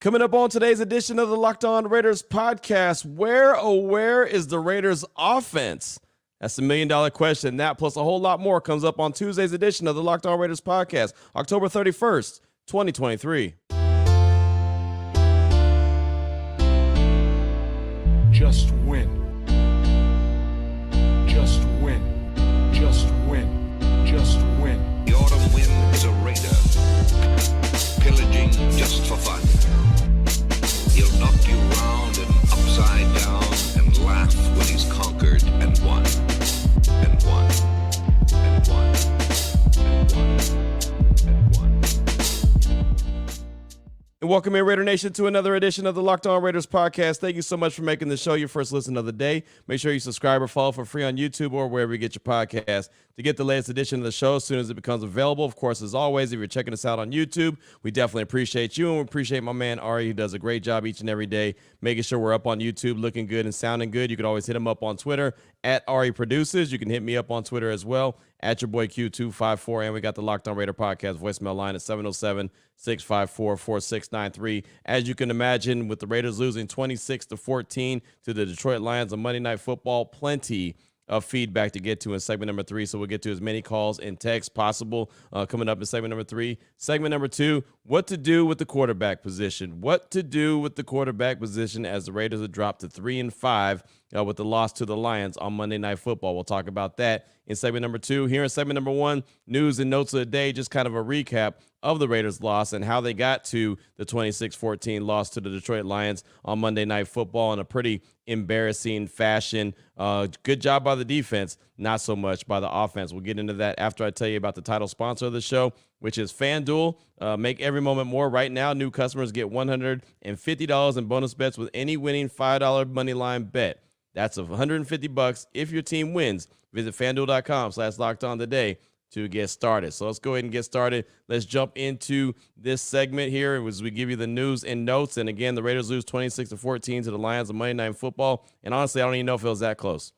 Coming up on today's edition of the Locked On Raiders podcast, where is the Raiders offense? That's the $1 million question. That plus a whole lot more comes up on Tuesday's edition of the Locked On Raiders podcast, October 31st, 2023. Just win. Just win. Just win. Just win. The autumn wind is a raider, pillaging just for fun. He'll knock you round and upside down and laugh when he's conquered and won. And won. And won. And won. And won. And welcome in, Raider Nation, to another edition of the Locked On Raiders podcast. Thank you so much for making the show your first listen of the day. Make sure you subscribe or follow for free on YouTube or wherever you get your podcast to get the latest edition of the show as soon as it becomes available. Of course, as always, if you're checking us out on YouTube, we definitely appreciate you, and we appreciate my man Ari, who does a great job each and every day making sure we're up on YouTube looking good and sounding good. You can always hit him up on Twitter at Ari Produces. You can hit me up on Twitter as well at your boy Q254, and we got the Locked On Raider podcast voicemail line at 707-654-4693. As you can imagine, with the Raiders losing 26-14 to the Detroit Lions on Monday Night Football, plenty of feedback to get to in segment number 3, so we'll get to as many calls and texts possible coming up in segment number 3. Segment number 2, what to do with the quarterback position. What to do with the quarterback position as the Raiders have dropped to 3-5 with the loss to the Lions on Monday Night Football. We'll talk about that in segment number 2. Here in segment number 1, news and notes of the day, just kind of a recap of the Raiders' loss and how they got to the 26-14 loss to the Detroit Lions on Monday Night Football in a pretty embarrassing fashion. Good job by the defense, not so much by the offense. We'll get into that after I tell you about the title sponsor of the show, which is FanDuel. Make every moment more. Right now, new customers get $150 in bonus bets with any winning $5 money line bet. That's $150 if your team wins. Visit FanDuel.com/LockedOn today to get started. So let's go ahead and get started. Let's jump into this segment here as we give you the news and notes. And again, the Raiders lose 26-14 to the Lions on Monday Night Football. And honestly, I don't even know if it was that close.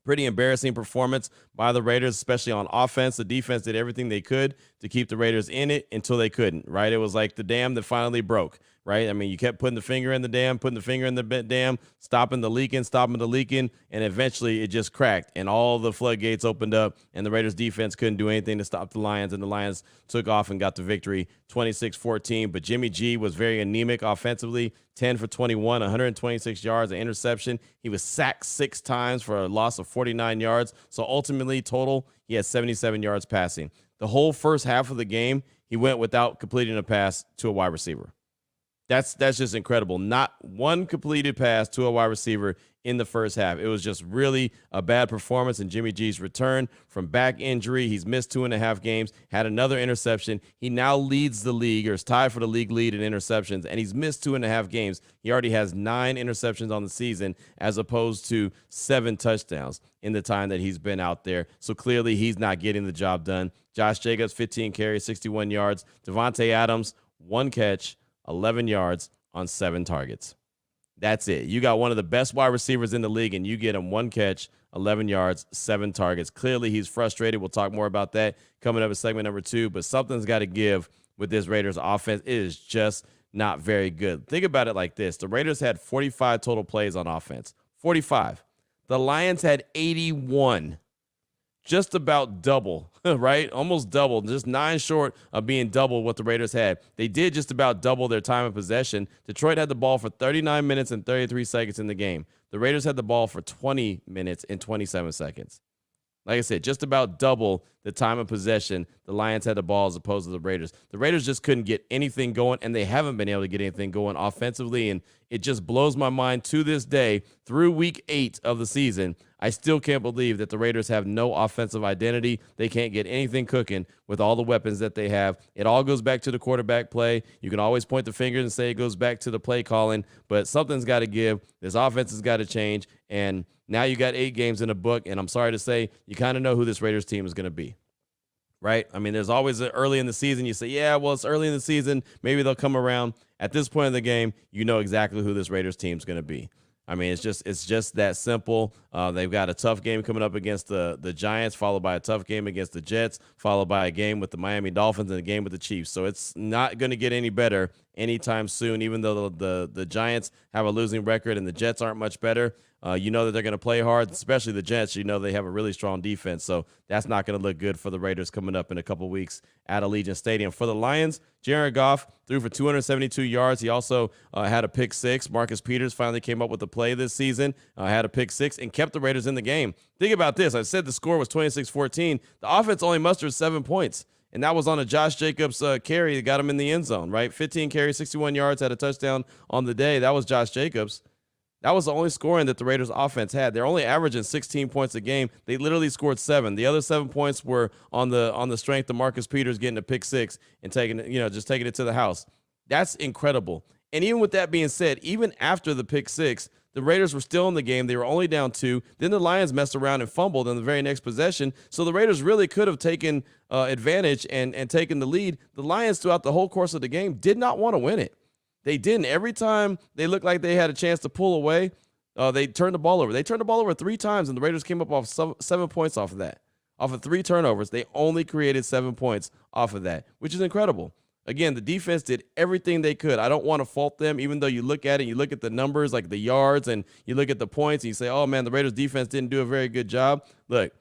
Pretty embarrassing performance by the Raiders, especially on offense. The defense did everything they could to keep the Raiders in it until they couldn't, right? It was like the dam that finally broke, right? I mean, you kept putting the finger in the dam, stopping the leaking, and eventually it just cracked, and all the floodgates opened up, and the Raiders defense couldn't do anything to stop the Lions, and the Lions took off and got the victory 26-14. But Jimmy G was very anemic offensively, 10 for 21, 126 yards, an interception. He was sacked 6 times for a loss of 49 yards. So ultimately, total, he had 77 yards passing. The whole first half of the game, he went without completing a pass to a wide receiver. That's just incredible. Not one completed pass to a wide receiver in the first half. It was just really a bad performance. And Jimmy G's return from back injury, he's missed 2.5 games, had another interception. He now leads the league, or is tied for the league lead in interceptions, and he's missed 2.5 games. He already has 9 interceptions on the season as opposed to 7 touchdowns in the time that he's been out there. So clearly he's not getting the job done. Josh Jacobs, 15 carries, 61 yards. Devontae Adams, 1 catch, 11 yards on 7 targets. That's it. You got one of the best wide receivers in the league, and you get him 1 catch, 11 yards, 7 targets. Clearly, he's frustrated. We'll talk more about that coming up in segment number 2, but something's got to give with this Raiders offense. It is just not very good. Think about it like this. The Raiders had 45 total plays on offense. 45. The Lions had 81. Just about double, right? Almost double, just 9 short of being double what the Raiders had. They did just about double their time of possession. Detroit had the ball for 39 minutes and 33 seconds in the game. The Raiders had the ball for 20 minutes and 27 seconds. Like I said, just about double the time of possession the Lions had the ball as opposed to the Raiders. The Raiders just couldn't get anything going, and they haven't been able to get anything going offensively, and it just blows my mind to this day. Through week 8 of the season, I still can't believe that the Raiders have no offensive identity. They can't get anything cooking with all the weapons that they have. It all goes back to the quarterback play. You can always point the finger and say it goes back to the play calling, but something's got to give. This offense has got to change, and now you got 8 games in the book, and I'm sorry to say, you kind of know who this Raiders team is going to be, right? I mean, there's always early in the season, you say, yeah, well, it's early in the season. Maybe they'll come around. At this point in the game, you know exactly who this Raiders team is going to be. I mean, it's just that simple. They've got a tough game coming up against the Giants, followed by a tough game against the Jets, followed by a game with the Miami Dolphins and a game with the Chiefs. So it's not going to get any better anytime soon, even though the Giants have a losing record and the Jets aren't much better. You know that they're going to play hard, especially the Jets. You know they have a really strong defense, so that's not going to look good for the Raiders coming up in a couple weeks at Allegiant Stadium. For the Lions, Jared Goff threw for 272 yards. He also had a pick six. Marcus Peters finally came up with a play this season, had a pick six, and kept the Raiders in the game. Think about this. I said the score was 26-14. The offense only mustered 7 points, and that was on a Josh Jacobs carry that got him in the end zone, right? 15 carries, 61 yards, had a touchdown on the day. That was Josh Jacobs. That was the only scoring that the Raiders offense had. They're only averaging 16 points a game. They literally scored 7. The other 7 points were on the strength of Marcus Peters getting a pick six and taking it to the house. That's incredible. And even with that being said, even after the pick six, the Raiders were still in the game. They were only down 2. Then the Lions messed around and fumbled in the very next possession. So the Raiders really could have taken advantage and taken the lead. The Lions, throughout the whole course of the game, did not want to win it. They didn't. Every time they looked like they had a chance to pull away, they turned the ball over. They turned the ball over 3 times, and the Raiders came up off 7 points off of that. Off of 3 turnovers, they only created 7 points off of that, which is incredible. Again, the defense did everything they could. I don't want to fault them, even though you look at it, you look at the numbers, like the yards, and you look at the points, and you say, oh, man, the Raiders defense didn't do a very good job. Look,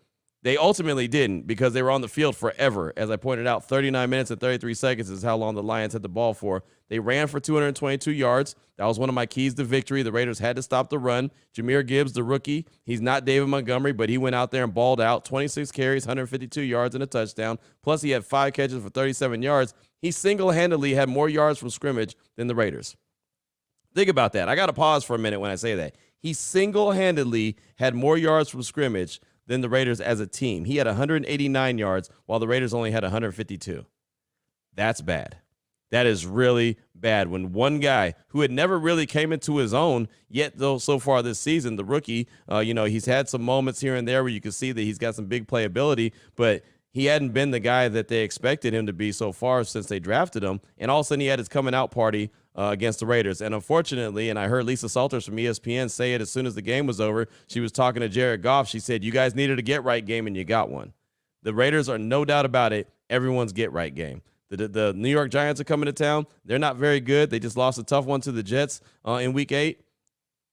they ultimately didn't because they were on the field forever. As I pointed out, 39 minutes and 33 seconds is how long the Lions had the ball for. They ran for 222 yards. That was one of my keys to victory. The Raiders had to stop the run. Jahmyr Gibbs, the rookie, he's not David Montgomery, but he went out there and balled out. 26 carries, 152 yards, and a touchdown. Plus, he had 5 catches for 37 yards. He single-handedly had more yards from scrimmage than the Raiders. Think about that. I got to pause for a minute when I say that. He single-handedly had more yards from scrimmage than the Raiders as a team. He had 189 yards, while the Raiders only had 152. That's bad. That is really bad. When one guy who had never really came into his own yet, though, so far this season, the rookie, he's had some moments here and there where you can see that he's got some big playability, but he hadn't been the guy that they expected him to be so far since they drafted him. And all of a sudden he had his coming out party against the Raiders. And unfortunately, and I heard Lisa Salters from ESPN say it as soon as the game was over, she was talking to Jared Goff. She said, you guys needed a get-right game, and you got one. The Raiders are, no doubt about it, everyone's get-right game. The New York Giants are coming to town. They're not very good. They just lost a tough one to the Jets in Week 8.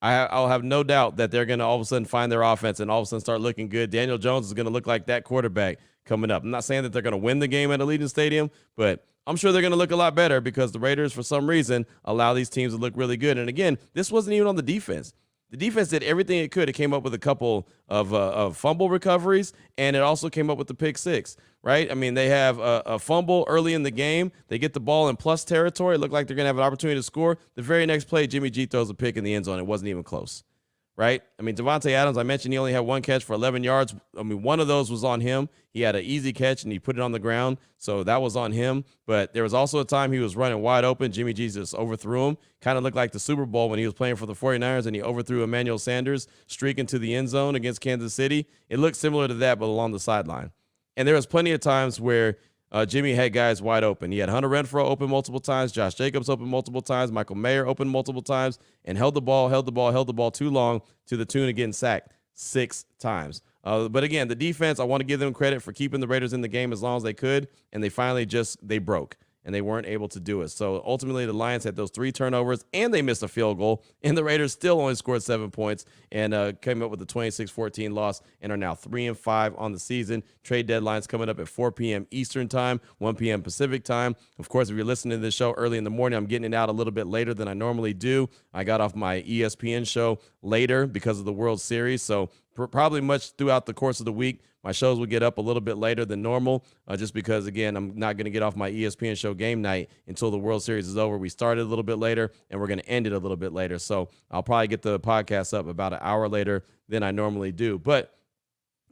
I'll have no doubt that they're going to all of a sudden find their offense and all of a sudden start looking good. Daniel Jones is going to look like that quarterback coming up. I'm not saying that they're going to win the game at Allegiant Stadium, but I'm sure they're going to look a lot better because the Raiders, for some reason, allow these teams to look really good. And again, this wasn't even on the defense. The defense did everything it could. It came up with a couple of fumble recoveries, and it also came up with the pick six, right? I mean, they have a fumble early in the game. They get the ball in plus territory. It looked like they're going to have an opportunity to score. The very next play, Jimmy G throws a pick in the end zone. It wasn't even close, right? I mean, Devontae Adams, I mentioned he only had 1 catch for 11 yards. I mean, one of those was on him. He had an easy catch, and he put it on the ground, so that was on him. But there was also a time he was running wide open. Jimmy G just overthrew him. Kind of looked like the Super Bowl when he was playing for the 49ers, and he overthrew Emmanuel Sanders streaking to the end zone against Kansas City. It looked similar to that, but along the sideline. And there was plenty of times where Jimmy had guys wide open. He had Hunter Renfrow open multiple times, Josh Jacobs open multiple times, Michael Mayer open multiple times, and held the ball too long to the tune of getting sacked 6 times. But again, the defense, I want to give them credit for keeping the Raiders in the game as long as they could, and they finally they broke, and they weren't able to do it. So ultimately, the Lions had those 3 turnovers, and they missed a field goal, and the Raiders still only scored 7 points and came up with a 26-14 loss and are now 3-5 on the season. Trade deadline's coming up at 4 p.m. Eastern time, 1 p.m. Pacific time. Of course, if you're listening to this show early in the morning, I'm getting it out a little bit later than I normally do. I got off my ESPN show later because of the World Series, so probably much throughout the course of the week, my shows will get up a little bit later than normal, just because, again, I'm not going to get off my ESPN show game night until the World Series is over. We started a little bit later, and we're going to end it a little bit later. So I'll probably get the podcast up about an hour later than I normally do. But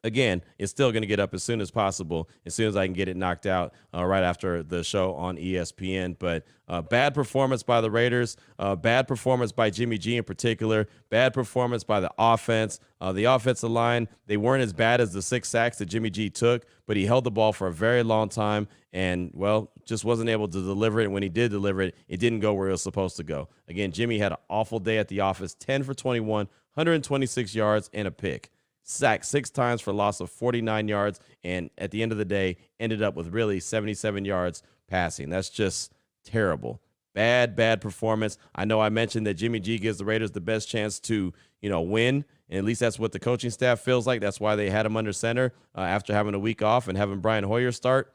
again, it's still going to get up as soon as possible, as soon as I can get it knocked out right after the show on ESPN. But bad performance by the Raiders, bad performance by Jimmy G in particular, bad performance by the offense. The offensive line, they weren't as bad as the 6 sacks that Jimmy G took, but he held the ball for a very long time and, well, just wasn't able to deliver it. And when he did deliver it, it didn't go where it was supposed to go. Again, Jimmy had an awful day at the office, 10 for 21, 126 yards and a pick. Sacked 6 times for a loss of 49 yards, and at the end of the day, ended up with really 77 yards passing. That's just terrible. Bad performance. I know I mentioned that Jimmy G gives the Raiders the best chance to, win. And at least that's what the coaching staff feels like. That's why they had him under center after having a week off and having Brian Hoyer start.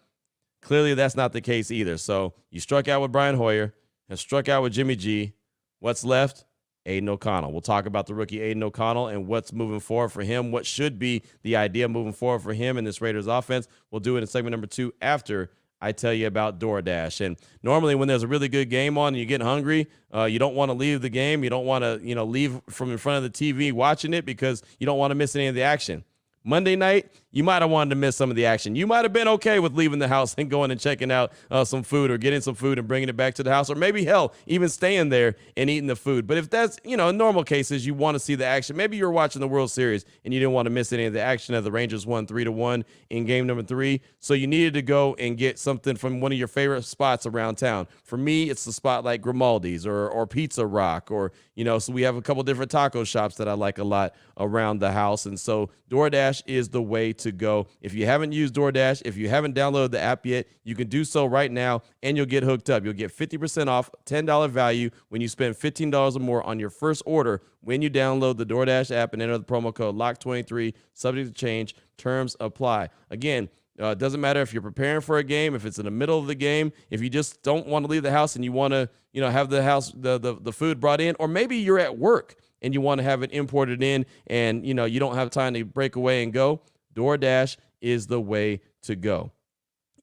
Clearly, that's not the case either. So you struck out with Brian Hoyer and struck out with Jimmy G. What's left? Aiden O'Connell. We'll talk about the rookie Aiden O'Connell and what's moving forward for him, what should be the idea moving forward for him in this Raiders offense. We'll do it in segment number 2 after I tell you about DoorDash. And normally when there's a really good game on and you're getting hungry, you don't want to leave the game. You don't want to, leave from in front of the TV watching it because you don't want to miss any of the action. Monday night, you might have wanted to miss some of the action. You might have been okay with leaving the house and going and checking out some food or getting some food and bringing it back to the house, or maybe, hell, even staying there and eating the food. But if that's, in normal cases, you want to see the action. Maybe you're watching the World Series and you didn't want to miss any of the action as the Rangers won 3-1 in game number 3. So you needed to go and get something from one of your favorite spots around town. For me, it's the spot like Grimaldi's or Pizza Rock, or, so we have a couple different taco shops that I like a lot around the house. And so DoorDash is the way to go. If you haven't used DoorDash, if you haven't downloaded the app yet, you can do so right now and you'll get hooked up. You'll get 50% off, $10 value when you spend $15 or more on your first order when you download the DoorDash app and enter the promo code LOCK23, subject to change, terms apply. Again, it doesn't matter if you're preparing for a game, if it's in the middle of the game, if you just don't want to leave the house and you want to, have the house, the food brought in, or maybe you're at work and you want to have it imported in and, you don't have time to break away and go, DoorDash is the way to go.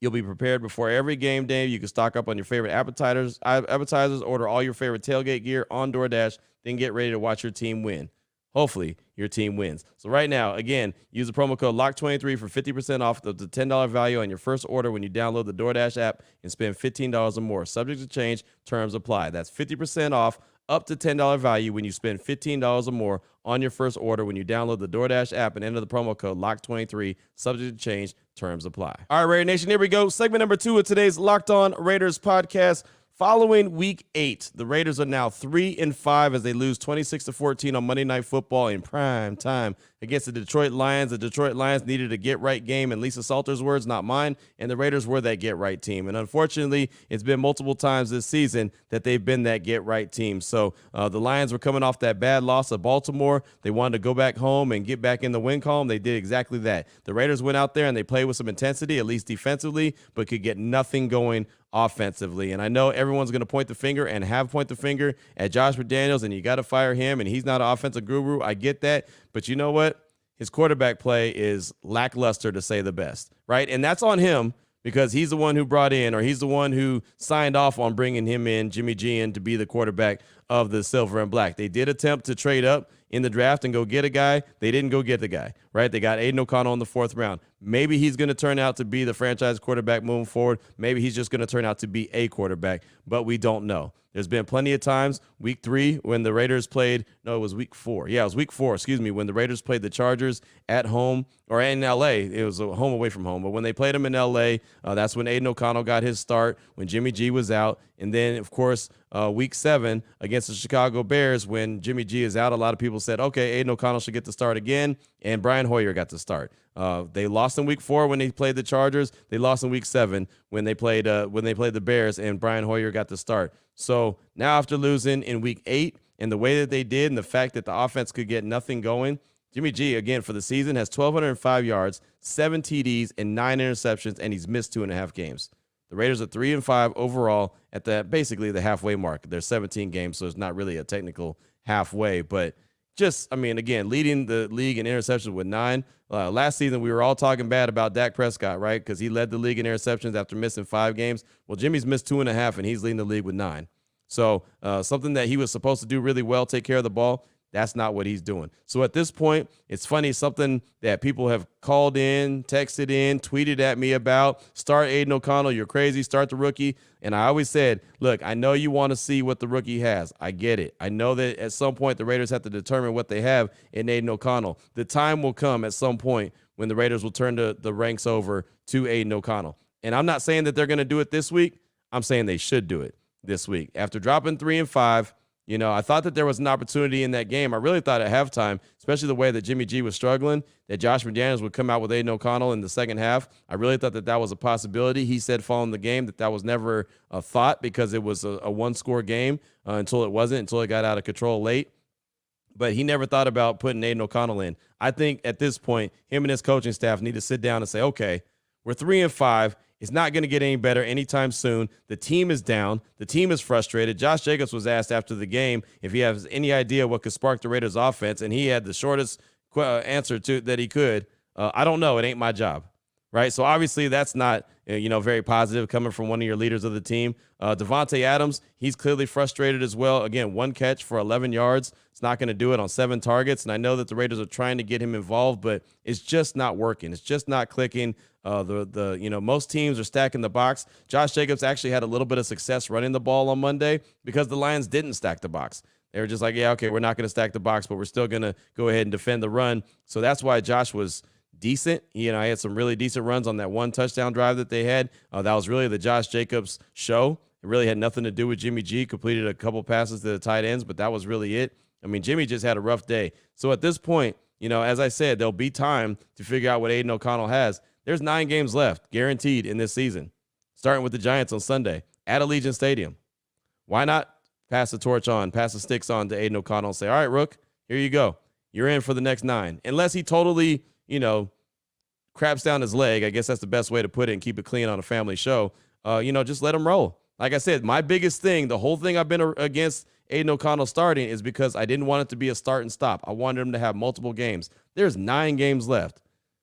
You'll be prepared before every game day. You can stock up on your favorite appetizers, order all your favorite tailgate gear on DoorDash, then get ready to watch your team win. Hopefully, your team wins. So right now, again, use the promo code LOCK23 for 50% off the $10 value on your first order when you download the DoorDash app and spend $15 or more. Subject to change, terms apply. That's 50% off up to $10 value when you spend $15 or more on your first order when you download the DoorDash app and enter the promo code LOCK23. Subject to change, terms apply. All right, Raider Nation, here we go. Segment number 2 of today's Locked On Raiders podcast. Following week 8, the Raiders are now 3-5 as they lose 26-14 on Monday Night Football in prime time against the Detroit Lions. The Detroit Lions needed a get-right game, in Lisa Salter's words, not mine, and the Raiders were that get-right team. And unfortunately, it's been multiple times this season that they've been that get-right team. So the Lions were coming off that bad loss of Baltimore. They wanted to go back home and get back in the win column. They did exactly that. The Raiders went out there and they played with some intensity, at least defensively, but could get nothing going offensively. And I know everyone's going to point the finger and have point the finger at Josh McDaniels, and you got to fire him, and he's not an offensive guru. I get that. But you know what? His quarterback play is lackluster, to say the best, right? And that's on him because he's the one who brought in, or he's the one who signed off on bringing him in, Jimmy G, in to be the quarterback of the Silver and Black. They did attempt to trade up in the draft and go get a guy. They didn't go get the guy, right? They got Aiden O'Connell in the 4th round. Maybe he's going to turn out to be the franchise quarterback moving forward. Maybe he's just going to turn out to be a quarterback, but we don't know. There's been plenty of times, week 3, when the Raiders played, no, it was week 4. Yeah, it was week 4, when the Raiders played the Chargers at home, or in L.A. It was a home away from home. But when they played them in L.A., that's when Aiden O'Connell got his start, when Jimmy G was out. And then, of course, week 7 against the Chicago Bears, when Jimmy G is out, a lot of people said, okay, Aiden O'Connell should get the start again, and Brian Hoyer got the start. They lost in week 4 when they played the Chargers. They lost in week 7 when they played the Bears, and Brian Hoyer got the start. So now after losing in week 8 and the way that they did and the fact that the offense could get nothing going, Jimmy G, again, for the season, has 1,205 yards, 7 TDs, and 9 interceptions, and he's missed 2.5 games. The Raiders are 3-5 overall at basically the halfway mark. There's 17 games, so it's not really a technical halfway. But again, leading the league in interceptions with 9. Last season, we were all talking bad about Dak Prescott, right? Because he led the league in interceptions after missing 5 games. Well, Jimmy's missed 2.5, and he's leading the league with 9. So something that he was supposed to do really well, take care of the ball, that's not what he's doing. So at this point, it's funny, something that people have called in, texted in, tweeted at me about. Start Aiden O'Connell. You're crazy. Start the rookie. And I always said, look, I know you want to see what the rookie has. I get it. I know that at some point the Raiders have to determine what they have in Aiden O'Connell. The time will come at some point when the Raiders will turn the ranks over to Aiden O'Connell. And I'm not saying that they're going to do it this week. I'm saying they should do it this week. After dropping 3-5, I thought that there was an opportunity in that game. I really thought at halftime, especially the way that Jimmy G was struggling, that Josh McDaniels would come out with Aiden O'Connell in the second half. I really thought that that was a possibility. He said following the game that was never a thought because it was a one-score game until it got out of control late. But he never thought about putting Aiden O'Connell in. I think at this point, him and his coaching staff need to sit down and say, okay, we're 3-5. It's not going to get any better anytime soon. The team is down. The team is frustrated. Josh Jacobs was asked after the game if he has any idea what could spark the Raiders' offense, and he had the shortest answer to that he could. I don't know. It ain't my job, right? So obviously that's not very positive coming from one of your leaders of the team. Davante Adams, he's clearly frustrated as well. Again, 1 catch for 11 yards. It's not going to do it on 7 targets, and I know that the Raiders are trying to get him involved, but it's just not working. It's just not clicking. Most teams are stacking the box. Josh Jacobs actually had a little bit of success running the ball on Monday because the Lions didn't stack the box. They were just like, yeah, okay, we're not going to stack the box, but we're still going to go ahead and defend the run. So that's why Josh was decent. I had some really decent runs on that 1 touchdown drive that they had. That was really the Josh Jacobs show. It really had nothing to do with Jimmy G. Completed a couple passes to the tight ends, but that was really it. I mean, Jimmy just had a rough day. So at this point, as I said, there'll be time to figure out what Aiden O'Connell has. There's 9 games left, guaranteed, in this season, starting with the Giants on Sunday at Allegiant Stadium. Why not pass the sticks on to Aiden O'Connell and say, all right, Rook, here you go. You're in for the next 9. Unless he totally, craps down his leg. I guess that's the best way to put it and keep it clean on a family show. Just let him roll. Like I said, my biggest thing, the whole thing I've been against Aiden O'Connell starting is because I didn't want it to be a start and stop. I wanted him to have multiple games. There's 9 games left,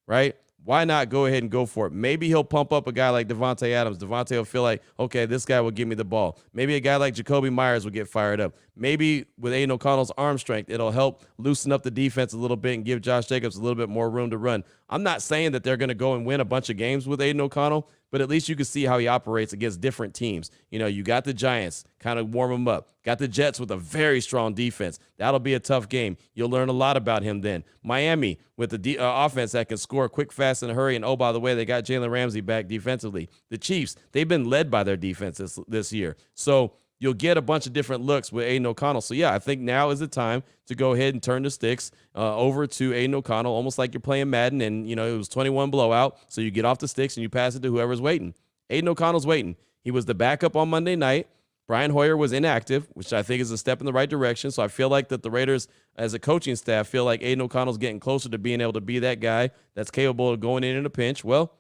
right? Why not go ahead and go for it? Maybe he'll pump up a guy like Davante Adams. Davante will feel like, okay, this guy will give me the ball. Maybe a guy like Jacoby Myers will get fired up. Maybe with Aiden O'Connell's arm strength, it'll help loosen up the defense a little bit and give Josh Jacobs a little bit more room to run. I'm not saying that they're going to go and win a bunch of games with Aiden O'Connell, but at least you can see how he operates against different teams. You got the Giants, kind of warm him up. Got the Jets with a very strong defense. That'll be a tough game. You'll learn a lot about him then. Miami with the offense that can score quick, fast, in a hurry. And, oh, by the way, they got Jalen Ramsey back defensively. The Chiefs, they've been led by their defense this year. So you'll get a bunch of different looks with Aiden O'Connell. So, yeah, I think now is the time to go ahead and turn the sticks over to Aiden O'Connell, almost like you're playing Madden and, it was 21 blowout. So you get off the sticks and you pass it to whoever's waiting. Aiden O'Connell's waiting. He was the backup on Monday night. Brian Hoyer was inactive, which I think is a step in the right direction. So I feel like that the Raiders, as a coaching staff, feel like Aiden O'Connell's getting closer to being able to be that guy that's capable of going in a pinch. Well,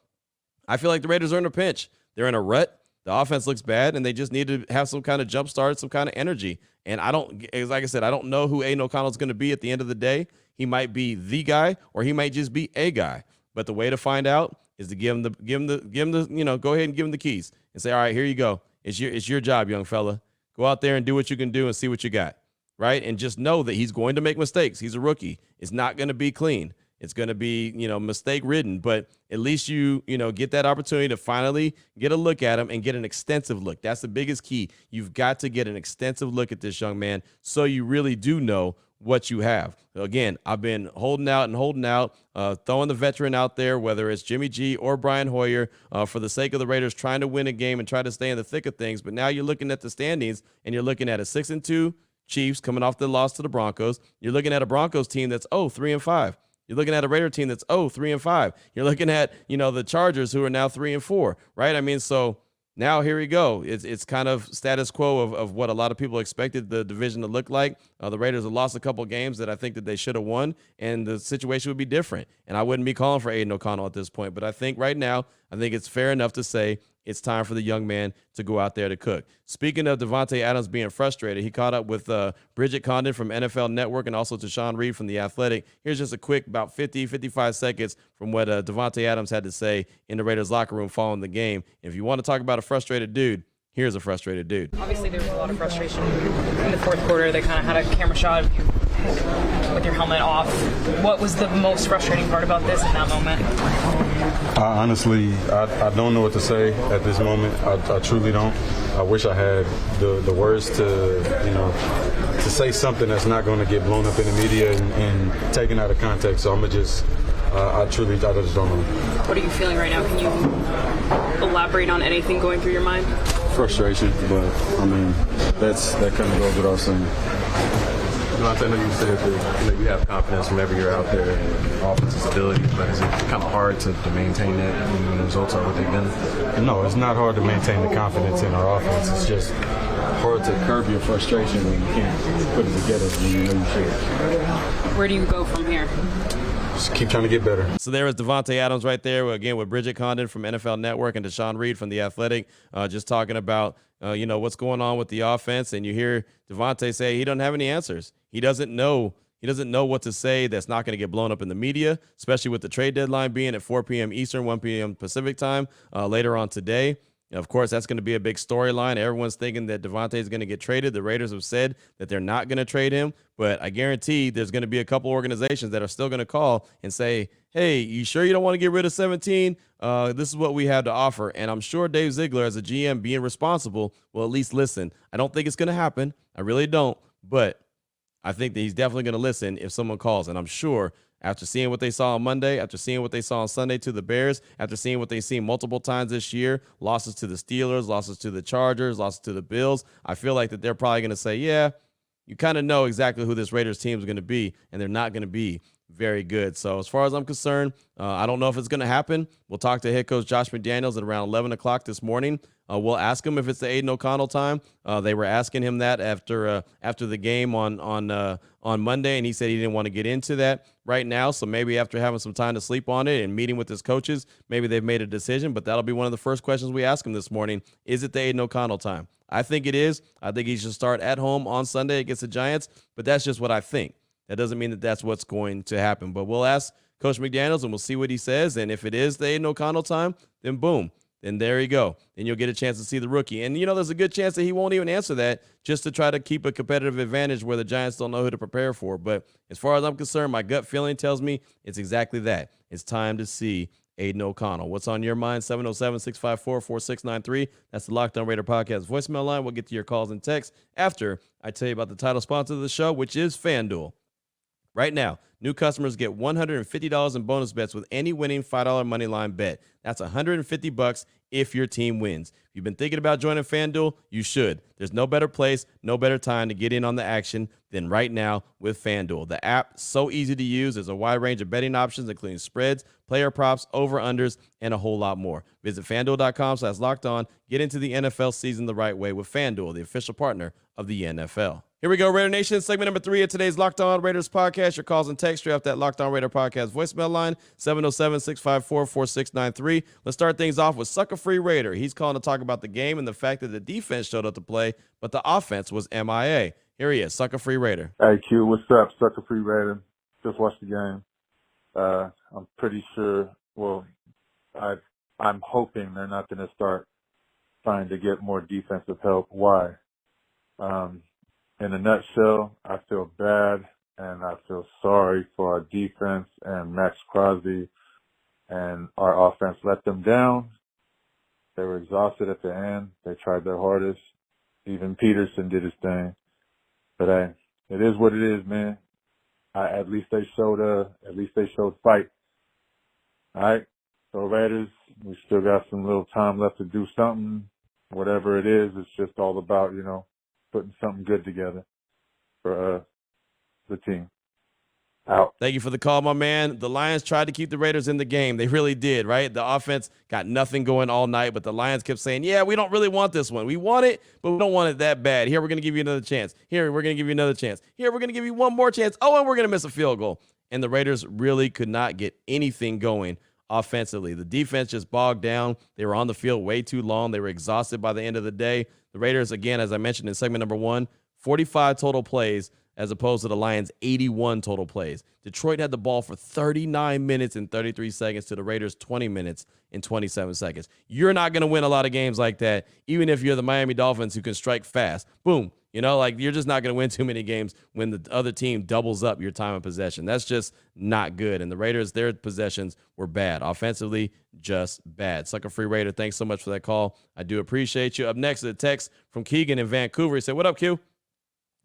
I feel like the Raiders are in a pinch. They're in a rut. The offense looks bad, and they just need to have some kind of jump start, some kind of energy. And like I said, I don't know who Aiden O'Connell's going to be at the end of the day. He might be the guy, or he might just be a guy. But the way to find out is to go ahead and give him the keys and say, all right, here you go. It's your job, young fella. Go out there and do what you can do and see what you got, right? And just know that he's going to make mistakes. He's a rookie. It's not going to be clean. It's going to be, mistake-ridden. But at least you get that opportunity to finally get a look at him and get an extensive look. That's the biggest key. You've got to get an extensive look at this young man so you really do know what you have. Again, I've been holding out, throwing the veteran out there, whether it's Jimmy G or Brian Hoyer, for the sake of the Raiders trying to win a game and try to stay in the thick of things. But now you're looking at the standings, and you're looking at a 6-2 Chiefs coming off the loss to the Broncos. You're looking at a Broncos team that's 3-5. You're looking at a Raider team that's 3-5. You're looking at, the Chargers who are now 3-4, right? I mean, so now here we go. It's kind of status quo of what a lot of people expected the division to look like. The Raiders have lost a couple games that I think that they should have won, and the situation would be different. And I wouldn't be calling for Aiden O'Connell at this point. But I think right now, it's fair enough to say it's time for the young man to go out there to cook. Speaking of Davante Adams being frustrated, he caught up with Bridget Condon from NFL Network and also to Sean Reed from The Athletic. Here's just a quick about 55 seconds from what Davante Adams had to say in the Raiders locker room following the game. If you want to talk about a frustrated dude, here's a frustrated dude. Obviously, there was a lot of frustration in the fourth quarter. They kind of had a camera shot of you with your helmet off. What was the most frustrating part about this in that moment? Honestly, I don't know what to say at this moment. I truly don't. I wish I had the words to say something that's not going to get blown up in the media and taken out of context. So I'm going to just, I just don't know. What are you feeling right now? Can you elaborate on anything going through your mind? frustration, but I mean, that kind of goes without saying. I know you said that you have confidence whenever you're out there in offense's ability, but is it kind of hard to maintain that when the results are what they've been? No, it's not hard to maintain the confidence in our offense. It's just hard to curb your frustration when you can't put it together when you know you should. Where do you go from here? Just keep trying to get better. So there was Devontae Adams right there, again, with Bridget Condon from NFL Network and Deshaun Reed from The Athletic, just talking about, what's going on with the offense. And you hear Devontae say he doesn't have any answers. He doesn't know what to say that's not going to get blown up in the media, especially with the trade deadline being at 4 p.m. Eastern, 1 p.m. Pacific time later on today. Of course, that's going to be a big storyline. Everyone's thinking that Devontae is going to get traded. The Raiders have said that they're not going to trade him, but I guarantee there's going to be a couple organizations that are still going to call and say, hey, you sure you don't want to get rid of 17? This is what we have to offer. And I'm sure Dave Ziegler, as a GM, being responsible, will at least listen. I don't think it's going to happen. I really don't. But I think that he's definitely going to listen if someone calls. And I'm sure after seeing what they saw on Monday, after seeing what they saw on Sunday to the Bears, after seeing what they've seen multiple times this year, losses to the Steelers, losses to the Chargers, losses to the Bills, I feel like that they're probably going to say, yeah, you kind of know exactly who this Raiders team is going to be, and they're not going to be very good. So as far as I'm concerned, I don't know if it's going to happen. We'll talk to head coach Josh McDaniels at around 11 o'clock this morning. We'll ask him if it's the Aiden O'Connell time. They were asking him that after the game on Monday, and he said he didn't want to get into that right now. So maybe after having some time to sleep on it and meeting with his coaches, maybe they've made a decision. But that'll be one of the first questions we ask him this morning. Is it the Aiden O'Connell time? I think it is. I think he should start at home on Sunday against the Giants, but that's just what I think. That doesn't mean that that's what's going to happen. But we'll ask Coach McDaniels, and we'll see what he says. And if it is the Aiden O'Connell time, then boom. Then there you go. Then you'll get a chance to see the rookie. And, there's a good chance that he won't even answer that just to try to keep a competitive advantage where the Giants don't know who to prepare for. But as far as I'm concerned, my gut feeling tells me it's exactly that. It's time to see Aiden O'Connell. What's on your mind? 707-654-4693. That's the Locked On Raider podcast voicemail line. We'll get to your calls and texts after I tell you about the title sponsor of the show, which is FanDuel. Right now, new customers get $150 in bonus bets with any winning $5 money line bet. That's $150 if your team wins. If you've been thinking about joining FanDuel, you should. There's no better place, no better time to get in on the action than right now with FanDuel. The app, so easy to use. There's a wide range of betting options, including spreads, player props, over-unders, and a whole lot more. Visit FanDuel.com/lockedon. Get into the NFL season the right way with FanDuel, the official partner of the NFL. Here we go, Raider Nation. Segment number 3 of today's Locked On Raiders podcast. Your calls and text straight off that Locked On Raider podcast voicemail line, 707-654-4693. Let's start things off with Sucker Free Raider. He's calling to talk about the game and the fact that the defense showed up to play, but the offense was MIA. Here he is, Sucker Free Raider. Hey, Q, what's up? Sucker Free Raider. Just watched the game. I'm pretty sure, I'm hoping they're not going to start trying to get more defensive help. Why? In a nutshell, I feel bad and I feel sorry for our defense and Max Crosby and our offense let them down. They were exhausted at the end. They tried their hardest. Even Peterson did his thing. But hey, it is what it is, man. At least they showed fight. All right. So Raiders, we still got some little time left to do something. Whatever it is, it's just all about, putting something good together for the team. Out. Thank you for the call, my man. The Lions tried to keep the Raiders in the game. They really did, right? The offense got nothing going all night, but the Lions kept saying, yeah, we don't really want this one. We want it, but we don't want it that bad. Here, we're going to give you another chance. Here, we're going to give you another chance. Here, we're going to give you one more chance. Oh, and we're going to miss a field goal. And the Raiders really could not get anything going offensively. The defense just bogged down. They were on the field way too long. They were exhausted by the end of the day. The Raiders, again, as I mentioned in segment number 1, 45 total plays as opposed to the Lions' 81 total plays. Detroit had the ball for 39 minutes and 33 seconds to the Raiders' 20 minutes and 27 seconds. You're not going to win a lot of games like that, even if you're the Miami Dolphins who can strike fast. Boom. You're just not going to win too many games when the other team doubles up your time of possession. That's just not good. And the Raiders, their possessions were bad. Offensively, just bad. Sucker Free Raider, thanks so much for that call. I do appreciate you. Up next is a text from Keegan in Vancouver. He said, what up, Q?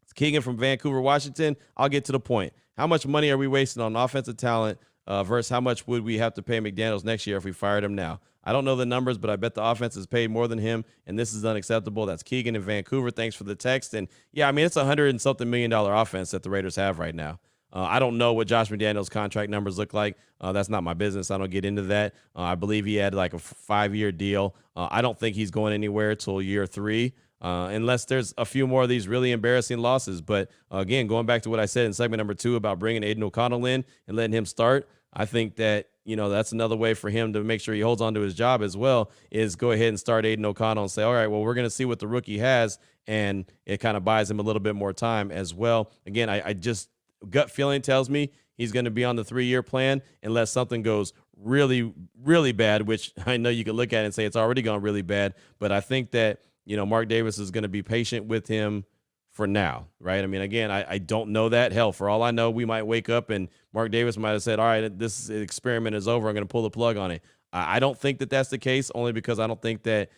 It's Keegan from Vancouver, Washington. I'll get to the point. How much money are we wasting on offensive talent versus how much would we have to pay McDaniels next year if we fired him now. I don't know the numbers, but I bet the offense is paid more than him, and this is unacceptable. That's Keegan in Vancouver. Thanks for the text. And, yeah, I mean, it's $100 and something million offense that the Raiders have right now. I don't know what Josh McDaniels' contract numbers look like. That's not my business. I don't get into that. I believe he had like a 5-year deal. I don't think he's going anywhere till year 3. Unless there's a few more of these really embarrassing losses. But, again, going back to what I said in segment number 2 about bringing Aiden O'Connell in and letting him start, I think that, that's another way for him to make sure he holds on to his job as well, is go ahead and start Aiden O'Connell and say, all right, well, we're going to see what the rookie has, and it kind of buys him a little bit more time as well. Again, I just gut feeling tells me he's going to be on the 3-year plan unless something goes really, really bad, which I know you can look at it and say it's already gone really bad. But I think that, Mark Davis is going to be patient with him for now, right? I mean, again, I don't know that. Hell, for all I know, we might wake up and Mark Davis might have said, all right, this experiment is over. I'm going to pull the plug on it. I don't think that that's the case, only because I don't think that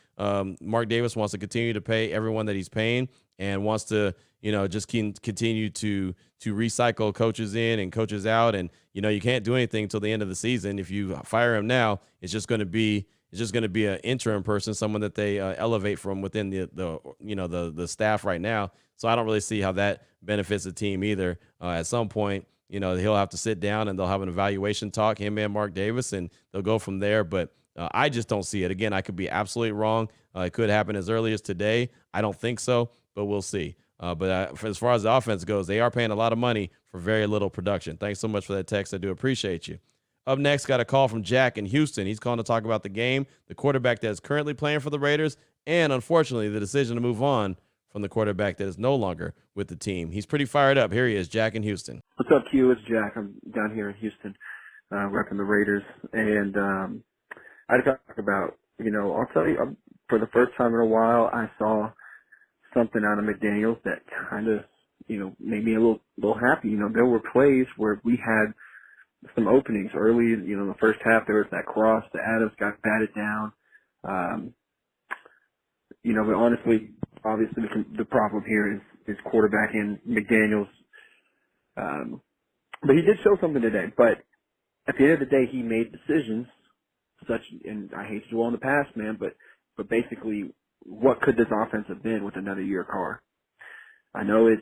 Mark Davis wants to continue to pay everyone that he's paying and wants to, just continue to recycle coaches in and coaches out. And, you can't do anything until the end of the season. If you fire him now, it's just going to be an interim person, someone that they elevate from within the staff right now. So I don't really see how that benefits the team either. At some point, he'll have to sit down and they'll have an evaluation talk, him and Mark Davis, and they'll go from there. But I just don't see it. Again, I could be absolutely wrong. It could happen as early as today. I don't think so, but we'll see. But as far as the offense goes, they are paying a lot of money for very little production. Thanks so much for that text. I do appreciate you. Up next, got a call from Jack in Houston. He's calling to talk about the game, the quarterback that is currently playing for the Raiders, and unfortunately, the decision to move on from the quarterback that is no longer with the team. He's pretty fired up. Here he is, Jack in Houston. What's up, Q? It's Jack. I'm down here in Houston, repping the Raiders. And I talk about, I'll tell you, for the first time in a while, I saw something out of McDaniels that kind of, made me a little happy. There were plays where we had some openings early, in the first half. There was that cross to Adams, got batted down. But honestly, obviously the problem here is quarterback and McDaniels. But he did show something today. But at the end of the day, he made decisions and I hate to dwell on the past, man, but basically, what could this offense have been with another year Carr? I know it's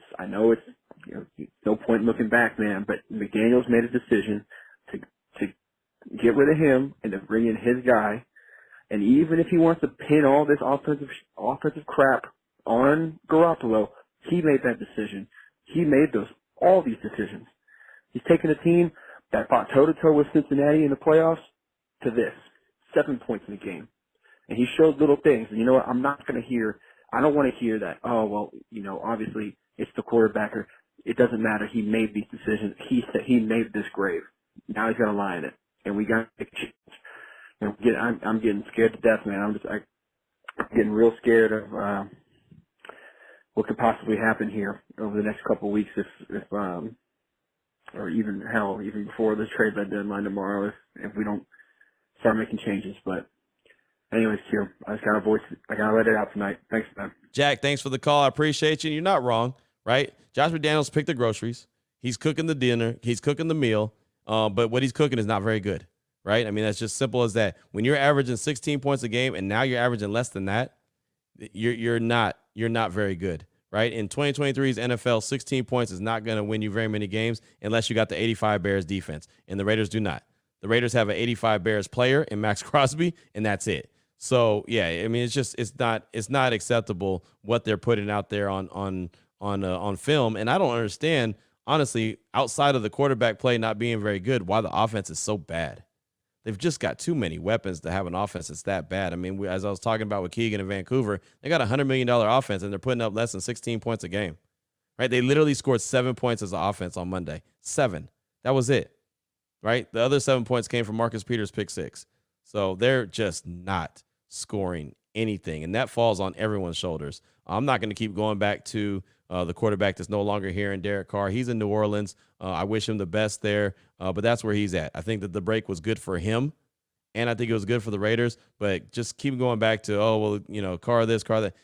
no point in looking back, man, but McDaniels made a decision to get rid of him and to bring in his guy. And even if he wants to pin all this offensive crap on Garoppolo, he made that decision. He made all these decisions. He's taken a team that fought toe-to-toe with Cincinnati in the playoffs to this, 7 points in the game. And he showed little things. And you know what? I don't want to hear that, oh, well, obviously it's the quarterback, or it doesn't matter. He made these decisions. He said he made this grave. Now he's going to lie in it. And we got to make a change. And I'm getting scared to death, man. I'm getting real scared of what could possibly happen here over the next couple of weeks if or even before the trade deadline tomorrow if we don't start making changes. But anyways, Q, I gotta let it out tonight. Thanks, man. Jack, thanks for the call. I appreciate you. You're not wrong, right? Josh McDaniels picked the groceries. He's cooking the dinner. He's cooking the meal. But what he's cooking is not very good, right? I mean, that's just simple as that. When you're averaging 16 points a game and now you're averaging less than that, you're not very good, right? In 2023's NFL, 16 points is not going to win you very many games unless you got the 85 Bears defense, and the Raiders do not. The Raiders have an 85 Bears player in Max Crosby, and that's it. So yeah, I mean, it's not acceptable what they're putting out there on film, and I don't understand, honestly, outside of the quarterback play not being very good, why the offense is so bad. They've just got too many weapons to have an offense that's that bad. I mean, as I was talking about with Keegan in Vancouver, they got a $100 million offense, and they're putting up less than 16 points a game, right? They literally scored 7 points as an offense on Monday. 7. That was it, right? The other 7 points came from Marcus Peters' pick 6. So they're just not scoring anything, and that falls on everyone's shoulders. I'm not going to keep going back to the quarterback that's no longer here in Derek Carr. He's in New Orleans. I wish him the best there, but that's where he's at. I think that the break was good for him, and I think it was good for the Raiders, but just keep going back to, Carr this, Carr that.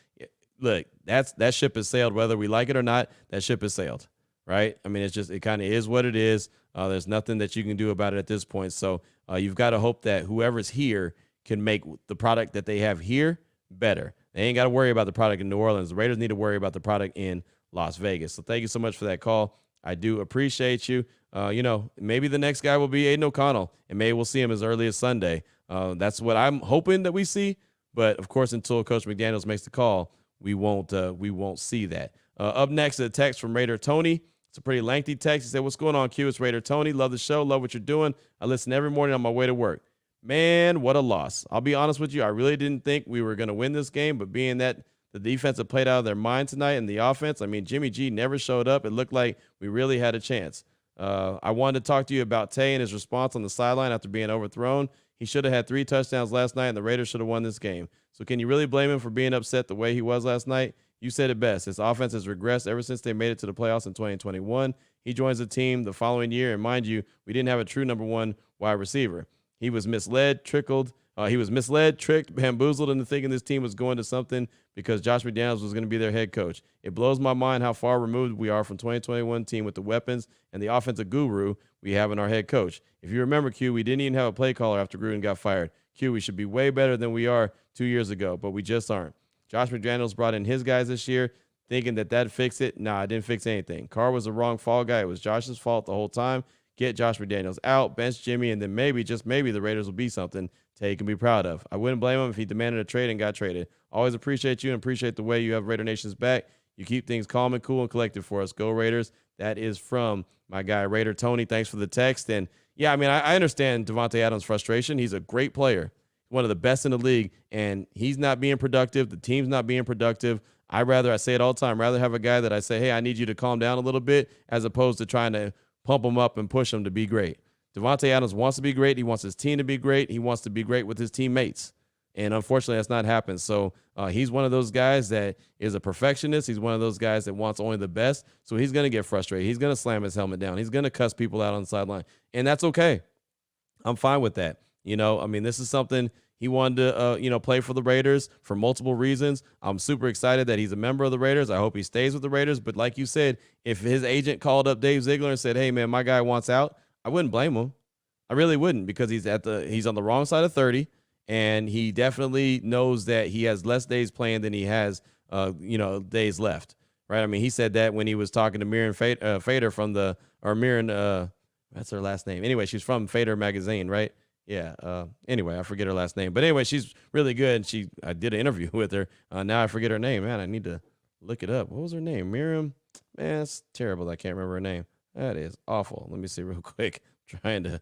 Look, that ship has sailed, whether we like it or not. That ship has sailed, right? I mean, it kind of is what it is. There's nothing that you can do about it at this point. So you've got to hope that whoever's here can make the product that they have here better. They ain't got to worry about the product in New Orleans. The Raiders need to worry about the product in Las Vegas. So thank you so much for that call. I do appreciate you. Maybe the next guy will be Aiden O'Connell, and maybe we'll see him as early as Sunday. That's what I'm hoping that we see. But of course, until Coach McDaniels makes the call, we won't see that. Up next, a text from Raider Tony. It's a pretty lengthy text. He said, "What's going on, Q? It's Raider Tony. Love the show. Love what you're doing. I listen every morning on my way to work. Man, what a loss. I'll be honest with you. I really didn't think we were going to win this game, but being that the defense had played out of their mind tonight and the offense, I mean, Jimmy G never showed up. It looked like we really had a chance. I wanted to talk to you about Tay and his response on the sideline after being overthrown. He should have had 3 touchdowns last night, and the Raiders should have won this game. So can you really blame him for being upset the way he was last night? You said it best. His offense has regressed ever since they made it to the playoffs in 2021. He joins the team the following year, and mind you, we didn't have a true number 1 wide receiver. He was misled, tricked, bamboozled into thinking this team was going to something because Josh McDaniels was going to be their head coach. It blows my mind how far removed we are from 2021 team with the weapons and the offensive guru we have in our head coach. If you remember, Q, we didn't even have a play caller after Gruden got fired. Q, we should be way better than we are 2 years ago, but we just aren't. Josh McDaniels brought in his guys this year thinking that fixed it. Nah, it didn't fix anything. Carr was the wrong fall guy. It was Josh's fault the whole time. Get Josh McDaniels out, bench Jimmy, and then maybe, just maybe, the Raiders will be something Tay can be proud of. I wouldn't blame him if he demanded a trade and got traded. Always appreciate you and appreciate the way you have Raider Nation's back. You keep things calm and cool and collected for us. Go Raiders. That is from my guy, Raider Tony. Thanks for the text. And, yeah, I mean, I understand Devontae Adams' frustration. He's a great player, one of the best in the league, and he's not being productive. The team's not being productive. I say it all the time, rather have a guy that I say, hey, I need you to calm down a little bit, as opposed to trying to pump him up and push him to be great. Devontae Adams wants to be great. He wants his team to be great. He wants to be great with his teammates. And unfortunately, that's not happened. So he's one of those guys that is a perfectionist. He's one of those guys that wants only the best. So he's going to get frustrated. He's going to slam his helmet down. He's going to cuss people out on the sideline. And that's okay. I'm fine with that. This is something he wanted to, play for the Raiders for multiple reasons. I'm super excited that he's a member of the Raiders. I hope he stays with the Raiders. But like you said, if his agent called up Dave Ziegler and said, hey, man, my guy wants out, I wouldn't blame him. I really wouldn't, because he's on the wrong side of 30, and he definitely knows that he has less days playing than he has, days left, right? I mean, he said that when he was talking to Miriam Fader Miriam, that's her last name. Anyway, she's from Fader magazine, right? Yeah. Anyway, I forget her last name, but anyway, she's really good. I did an interview with her. Now I forget her name. Man, I need to look it up. What was her name? Miriam? Man, it's terrible. I can't remember her name. That is awful. Let me see real quick. Trying to.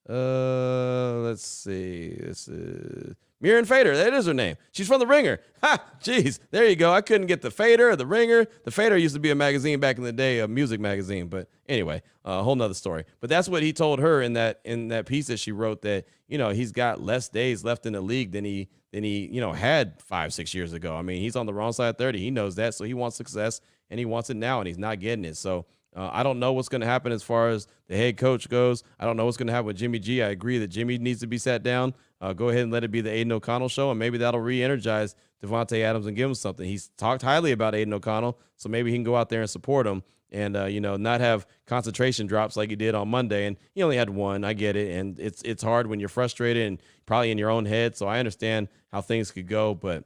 Let's see. This is Miriam Fader. That is her name. She's from The Ringer. Ha! Jeez. There you go. I couldn't get the Fader or The Ringer. The Fader used to be a magazine back in the day, a music magazine. But anyway, a whole nother story. But that's what he told her in that piece that she wrote, that, he's got less days left in the league than he had 5-6 years ago. I mean, he's on the wrong side of 30. He knows that. So he wants success, and he wants it now, and he's not getting it. So I don't know what's going to happen as far as the head coach goes. I don't know what's going to happen with Jimmy G. I agree that Jimmy needs to be sat down. Go ahead and let it be the Aiden O'Connell show, and maybe that'll re-energize Devontae Adams and give him something. He's talked highly about Aiden O'Connell, so maybe he can go out there and support him and, not have concentration drops like he did on Monday. And he only had one. I get it, and it's hard when you're frustrated and probably in your own head, so I understand how things could go, but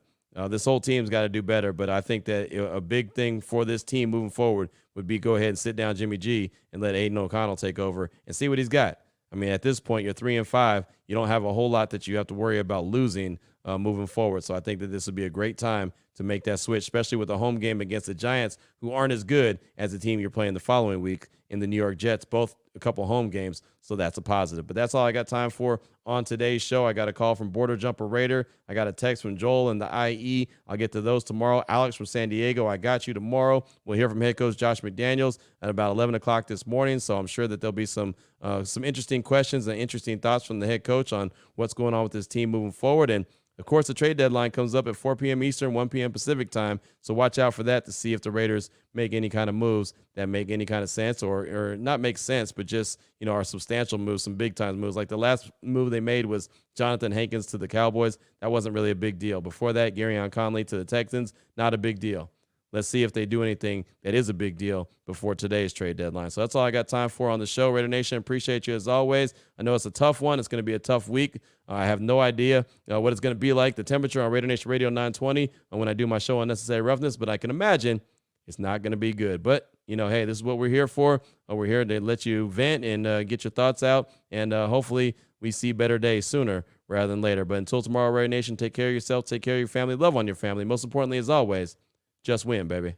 this whole team's got to do better. But I think that a big thing for this team moving forward would be go ahead and sit down Jimmy G and let Aiden O'Connell take over and see what he's got. I mean, at this point, you're 3-5. You don't have a whole lot that you have to worry about losing moving forward. So I think that this would be a great time to make that switch, especially with a home game against the Giants, who aren't as good as the team you're playing the following week in the New York Jets, both a couple home games. So that's a positive. But that's all I got time for on today's show. I got a call from Border Jumper Raider. I got a text from Joel in the IE. I'll get to those tomorrow. Alex from San Diego, I got you tomorrow. We'll hear from head coach Josh McDaniels at about 11 o'clock this morning. So I'm sure that there'll be some interesting questions and interesting thoughts from the head coach on what's going on with this team moving forward. And of course, the trade deadline comes up at 4 p.m. Eastern, 1 p.m. Pacific time. So watch out for that to see if the Raiders make any kind of moves that make any kind of sense, or not make sense, but just, are substantial moves, some big time moves. Like the last move they made was Jonathan Hankins to the Cowboys. That wasn't really a big deal. Before that, Garyon Conley to the Texans, not a big deal. let's see if they do anything that is a big deal before today's trade deadline. So that's all I got time for on the show. Raider Nation, appreciate you as always. I know it's a tough one. It's going to be a tough week. I have no idea what it's going to be like, the temperature on Raider Nation Radio 920 when I do my show on Unnecessary Roughness, but I can imagine it's not going to be good. But, hey, this is what we're here for. We're here to let you vent and get your thoughts out, and hopefully we see better days sooner rather than later. But until tomorrow, Raider Nation, take care of yourself, take care of your family, love on your family. Most importantly, as always, just win, baby.